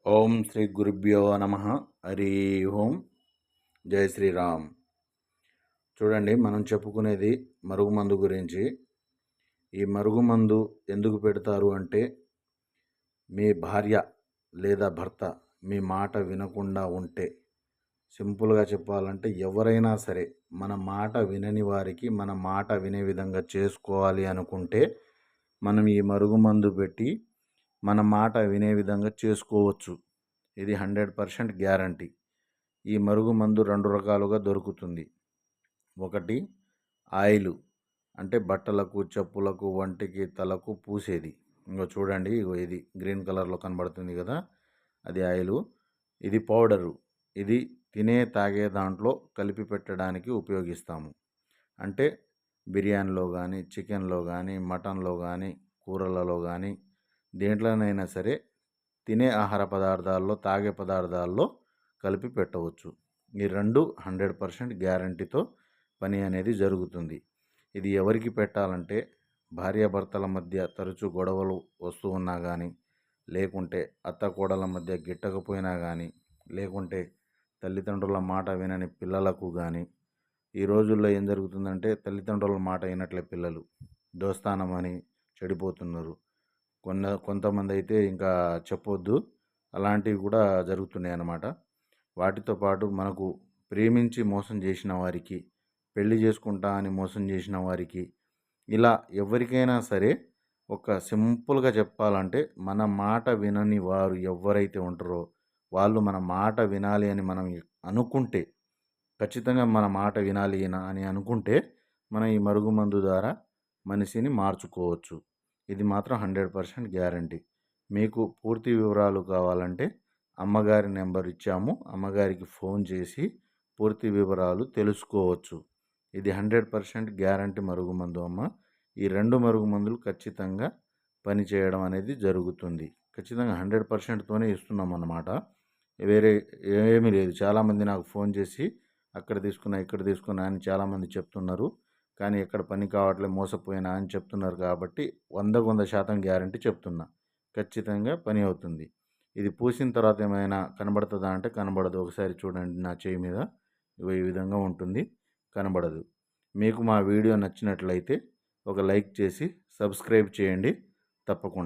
ఓం శ్రీ గురుభ్యో నమ. హరి ఓం. జై శ్రీరామ్. చూడండి, మనం చెప్పుకునేది మరుగుమందు గురించి. ఈ మరుగుమందు ఎందుకు పెడతారు అంటే, మీ భార్య లేదా భర్త మీ మాట వినకుండా ఉంటే, సింపుల్గా చెప్పాలంటే ఎవరైనా సరే మన మాట వినని వారికి మన మాట వినే విధంగా చేసుకోవాలి అనుకుంటే మనం ఈ మరుగుమందు పెట్టి మన మాట వినే విధంగా చేసుకోవచ్చు. ఇది 100% గ్యారంటీ. ఈ మరుగుమందు 2 రకాలుగా దొరుకుతుంది. ఒకటి ఆయిలు, అంటే బట్టలకు, చెప్పులకు, వంటికి, తలకు పూసేది. ఇంకో చూడండి, ఇది గ్రీన్ కలర్లో కనబడుతుంది కదా, అది ఆయిలు. ఇది పౌడరు, ఇది తినే తాగే దాంట్లో కలిపి పెట్టడానికి ఉపయోగిస్తాము. అంటే బిర్యానీలో కానీ, చికెన్లో కానీ, మటన్లో కానీ, కూరలలో కానీ, దేంట్లోనైనా సరే తినే ఆహార పదార్థాల్లో, తాగే పదార్థాల్లో కలిపి పెట్టవచ్చు. ఈ రెండు 100% గ్యారంటీతో పని అనేది జరుగుతుంది. ఇది ఎవరికి పెట్టాలంటే, భార్యాభర్తల మధ్య తరచూ గొడవలు వస్తూ ఉన్నా కానీ, లేకుంటే అత్త కోడల మధ్య గిట్టకపోయినా కానీ, లేకుంటే తల్లిదండ్రుల మాట వినని పిల్లలకు కానీ. ఈ రోజుల్లో ఏం జరుగుతుందంటే, తల్లిదండ్రుల మాట వినట్లే పిల్లలు, దోస్తానమని చెడిపోతున్నారు. కొంతమంది అయితే ఇంకా చెప్పొద్దు, అలాంటివి కూడా జరుగుతున్నాయి అన్నమాట. వాటితో పాటు మనకు ప్రేమించి మోసం చేసిన వారికి, పెళ్లి చేసుకుంటా అని మోసం చేసిన వారికి, ఇలా ఎవరికైనా సరే ఒక సింపుల్గా చెప్పాలంటే, మన మాట వినని వారు ఎవరైతే ఉంటారో వాళ్ళు మన మాట వినాలి అని మనం అనుకుంటే, ఖచ్చితంగా మన మాట వినాలి అని అనుకుంటే మనం ఈ మరుగుమందు ద్వారా మనిషిని మార్చుకోవచ్చు. ఇది మాత్రం 100% గ్యారంటీ. మీకు పూర్తి వివరాలు కావాలంటే అమ్మగారి నెంబర్ ఇచ్చాము, అమ్మగారికి ఫోన్ చేసి పూర్తి వివరాలు తెలుసుకోవచ్చు. ఇది 100% గ్యారంటీ మరుగుమందు అమ్మ. ఈ 2 మరుగుమందులు ఖచ్చితంగా పనిచేయడం అనేది జరుగుతుంది. ఖచ్చితంగా 100%తోనే ఇస్తున్నాం అన్నమాట. వేరే ఏమీ లేదు. చాలామంది నాకు ఫోన్ చేసి అక్కడ తీసుకున్నా, ఇక్కడ తీసుకున్నా అని చాలామంది చెప్తున్నారు. కానీ ఎక్కడ పని కావట్లేదు, మోసపోయినా అని చెప్తున్నారు. కాబట్టి 100% గ్యారంటీ చెప్తున్నా, ఖచ్చితంగా పని అవుతుంది. ఇది పూసిన తర్వాత ఏమైనా కనబడుతుందా అంటే కనబడదు. ఒకసారి చూడండి, నా చేయి మీద ఈ విధంగా ఉంటుంది, కనబడదు. మీకు మా వీడియో నచ్చినట్లయితే ఒక లైక్ చేసి సబ్స్క్రైబ్ చేయండి తప్పకుండా.